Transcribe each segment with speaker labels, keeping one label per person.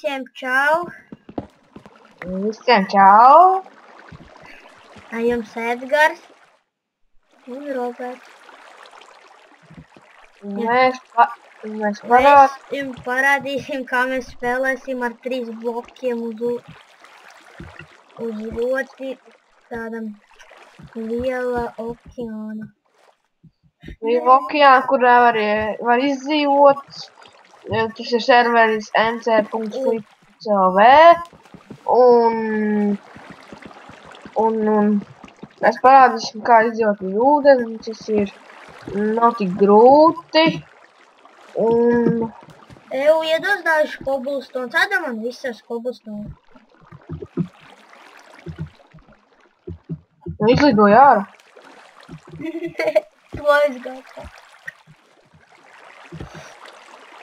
Speaker 1: Visiem čau.
Speaker 2: Visiem čau.
Speaker 1: Jums Edgars un Roberts.
Speaker 2: Mēs
Speaker 1: Mēs jums parādīsim, kā mēs spēlēsim ar 3 blokiem uz ļoti tādam liela okeāna.
Speaker 2: Liela okeāna, kurā var izdzīvot. Tas ir serveris nc.flip.clv. Un mēs parādīsim, kā izdzīvot uz ūdeni. Tas ir nav tik grūti.
Speaker 1: Iedos dažus koblstones. Atdod man visas koblstones.
Speaker 2: Izlidoja ārā.
Speaker 1: Tu aizgāji.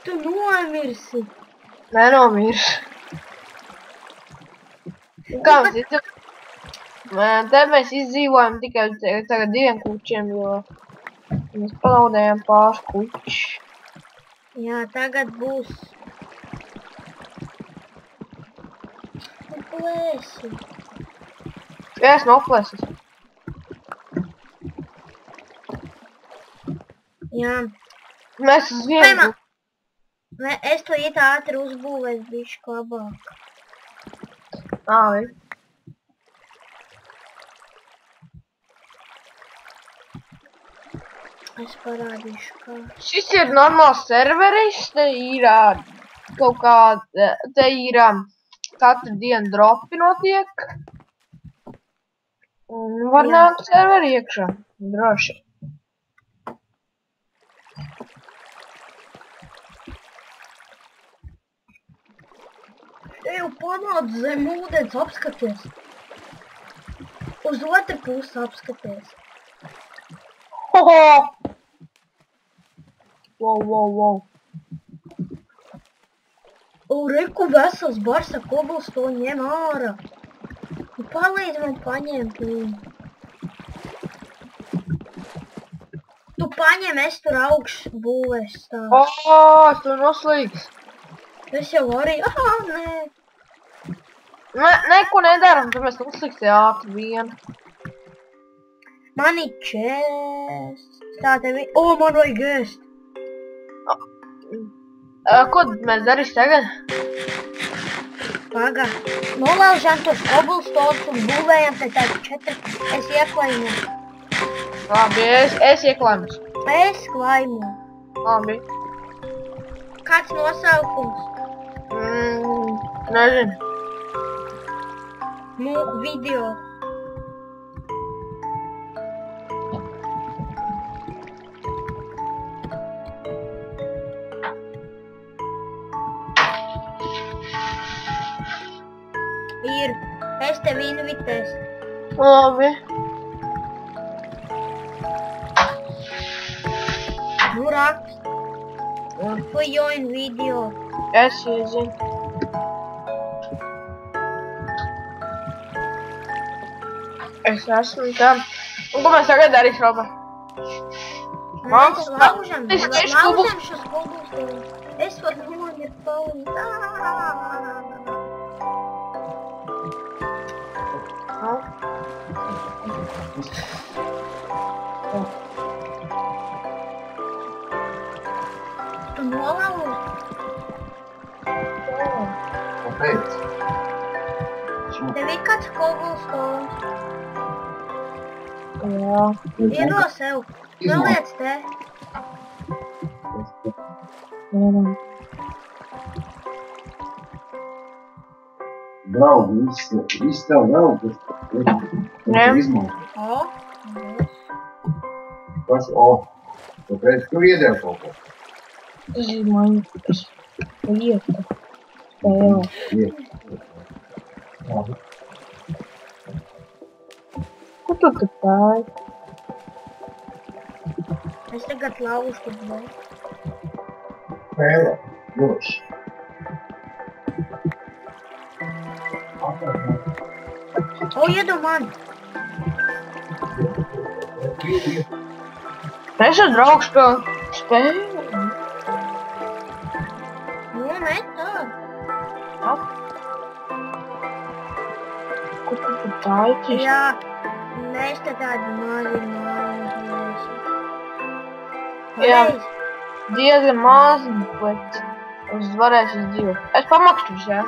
Speaker 1: Tu nomirsi.
Speaker 2: Nenomirsi. Kā mēs izdzīvojam? Te mēs izdzīvojam tikai tagad 2 kučiem, jo mēs palaudējām pāris kučus.
Speaker 1: Jā, tagad būs... Plēsi.
Speaker 2: Es noplēsis.
Speaker 1: Jā.
Speaker 2: Mēs uz vienu...
Speaker 1: Es to iet ātri uzbūvēs bišķi labāk.
Speaker 2: Āvi.
Speaker 1: Es parādīšu, kā.
Speaker 2: Šis ir normāls serveris, te ir kaut kā, te ir katru dienu dropi notiek. Un var nākt serveri iekšā, droši.
Speaker 1: Tev panāc zem ūdens, apskaties. Uz otru pusi apskaties.
Speaker 2: Hoho! Wow.
Speaker 1: Reku vesels bars ar koblstoni ņem ārā. Palīdz man paņemt viņu. Tu paņem, es tur augšu būvēs stāvu.
Speaker 2: Es tur noslīgs.
Speaker 1: Es jau arī, nē.
Speaker 2: Neko nedaram, tad mēs noslīgs ātri vien.
Speaker 1: Man ir čest. Tā tevi, man vajag ēst.
Speaker 2: Ko mēs darīsim tagad?
Speaker 1: Pagā. Nolaužam tos koblstones un būvējam te tādu 4. Es ieklaimo.
Speaker 2: Labi, es ieklaimus.
Speaker 1: Es klaimo.
Speaker 2: Labi.
Speaker 1: Kāds nosaukums?
Speaker 2: Nezinu.
Speaker 1: Video. Ir. Es tevi invitēs.
Speaker 2: Labi.
Speaker 1: Nu rakst. For join video.
Speaker 2: Es iezinu. Es esmu tam. Un ko mēs tagad darīsim, Robert?
Speaker 1: Mēs laužam šos koblstones. Es varu nomirt palīdz. Tu nolauzi?
Speaker 3: Kāpēc?
Speaker 1: Tev ir kāds koblstones.
Speaker 2: Jā.
Speaker 1: Iedod sev. Noliec te.
Speaker 3: Draugi, viss tev draugi, kas izmanto. Kas, tāpēc tu iedēv kaut ko?
Speaker 2: Izmaiņu, kas lieta. Jā.
Speaker 3: Labi.
Speaker 2: Ko tu tad tāji?
Speaker 1: Es tagad laužu tad vēl.
Speaker 3: Pēlē, droši.
Speaker 1: Iedod man.
Speaker 2: Es ar draugu spēju.
Speaker 1: Nu, ne tā.
Speaker 2: Kur tu tur taicies?
Speaker 1: Jā, mēs te tādi mazi esam.
Speaker 2: Jā.
Speaker 1: Pareizi.
Speaker 2: Diezgan maz, bet es varēšu izdzīvot. Es pamakšķušu, jā?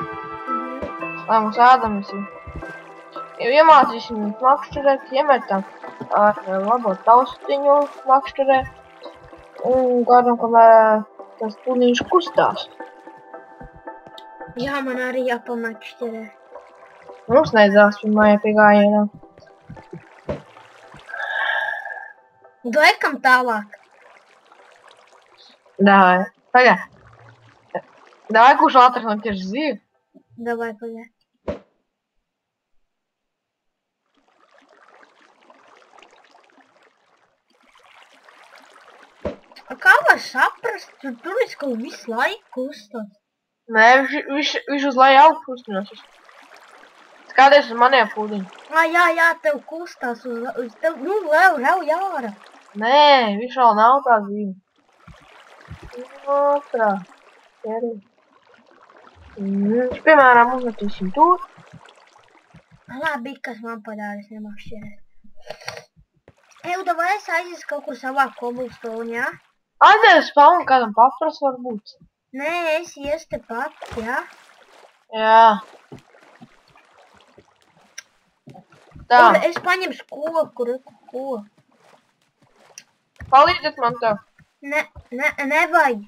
Speaker 2: Lai mums ēdamies ir. Jau iemācīsim makšķurēt, iemetam ar labo taustiņu makšķurē un gaidām, kamēr tas pudiņš kustās.
Speaker 1: Jā, man arī jāpamakšķerē.
Speaker 2: Mums neizdās pirmajā pie gājienā.
Speaker 1: Laikam tālāk.
Speaker 2: Davai, pagaid. Davai, kurš ātrāk noķers zīvi?
Speaker 1: Davai, pagaid. Kā var saprast, tur viss kaut visu laiku kustās?
Speaker 2: Nē, viņš uz leju augstu kustinās. Skaties uz maniem pudiņu.
Speaker 1: Jā, tev kustās uz tev, nu, ļauj ārā.
Speaker 2: Nē, viņš vēl nav tā zīme. Otrā. Ķeri. Piemēram, uzmetīsim tur.
Speaker 1: Labi, kas man padara, es nemakšķerēt. Davai es aizies kaut kur savā koblstonu, jā?
Speaker 2: Aizies spaunu, kādam papras varbūt.
Speaker 1: Nē, es ies te pat, jā?
Speaker 2: Jā. Tā.
Speaker 1: Es paņemšu koku.
Speaker 2: Palīdziet man tev.
Speaker 1: Nevajag.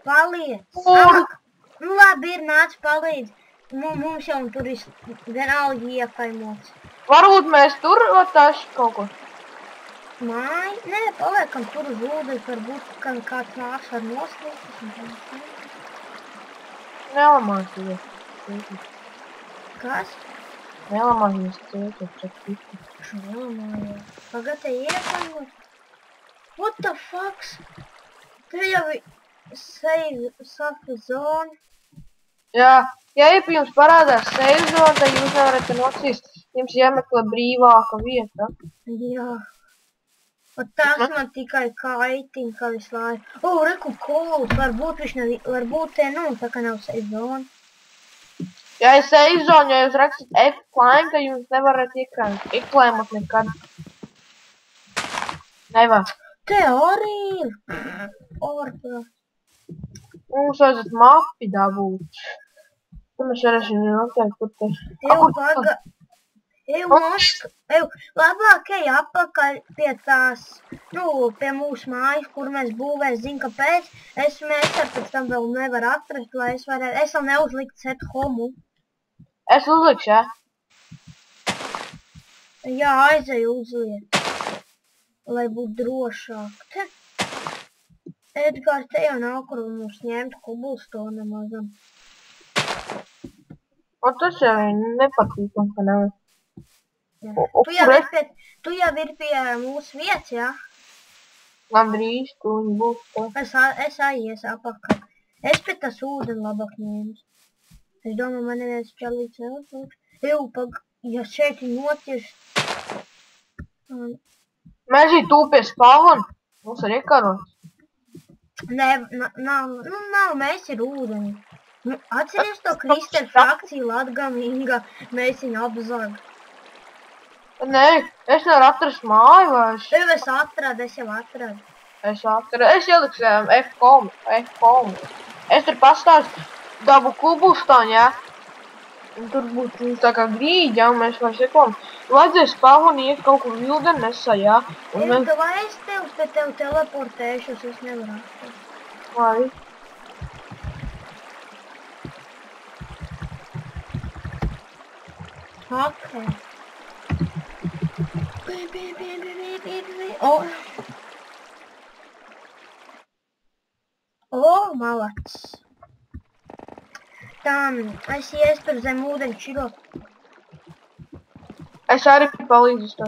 Speaker 1: Paliec.
Speaker 2: Kur?
Speaker 1: Nu labi, ir nāc palīdz. Mums jau tur ir vienalga iekaimots.
Speaker 2: Varbūt mēs tur taši kaut ko.
Speaker 1: Māj? Nē, paliekam tur uz ūdens, varbūt kāds nāks var noslīgt.
Speaker 2: Nelamāsies.
Speaker 1: Kas?
Speaker 2: Nelamāsies cietu.
Speaker 1: Šo nelamājās. Pagad te iekaimot. What the fucks? Tur jau ir save zone.
Speaker 2: Jā, ja pie jums parādās save zone, tad jūs nevarat te nocīst. Jums jāmeklē brīvāka vieta.
Speaker 1: Jā. Un tas man tikai kaitina, kā visu laiku. Reku kols, varbūt te tā kā nav save zone.
Speaker 2: Ja ir save zone, ja jūs rakstat F-climb, tad jūs nevarat ieklēmot nekad. Nevar.
Speaker 1: Te arī ir.
Speaker 2: Mums vajadzat mapi dabūt. Tad mēs varēsim noteikt, kur te.
Speaker 1: Labāk ej apakaļ pie tās, pie mūsu mājas, kur mēs būvēs, zinu, kāpēc. Mēs pēc tam vēl nevar atrast, lai es varētu, es vēl neuzlikt set homu.
Speaker 2: Es uzlikšu, jā?
Speaker 1: Jā, aizēju uzliet, lai būtu drošāk. Edgars, te jau nav, kur mums ņemt kubulstonu mazam.
Speaker 2: Un tas jau nepatīkam, ka nevar.
Speaker 1: Tu jau ir pie mūsu vietas, jā?
Speaker 2: Gandrīz, tu viņi būs tā.
Speaker 1: Es aies apakaļ. Es pie tas ūdeni labāk ņēmis. Es domāju, man neviens čalīts vēl būs. Ja šeit ir notieš.
Speaker 2: Mēs ir tūpie spavani. Mums ir iekarots.
Speaker 1: Nav, mēs ir ūdeni. Atceries to Kristēra frakciju Latgalīga, mēs viņu apzaga.
Speaker 2: Nē, es nevaru atrast māju vairs.
Speaker 1: Es atradu.
Speaker 2: Es ieliku F-com. Es tur pastāstu dabu kubulstāņu, jā. Un tur būtu tā kā grīģi, jā, un mēs vairs ieklam. Vajadzēs spavani iet kaut kur vildenesā, jā.
Speaker 1: Vai es pie tev teleportēšos, es nevaru atrast.
Speaker 2: Vai?
Speaker 1: Ok. Malacis. Tā, es iestu tur zem ūdeņu širo.
Speaker 2: Es arī palīdzu to.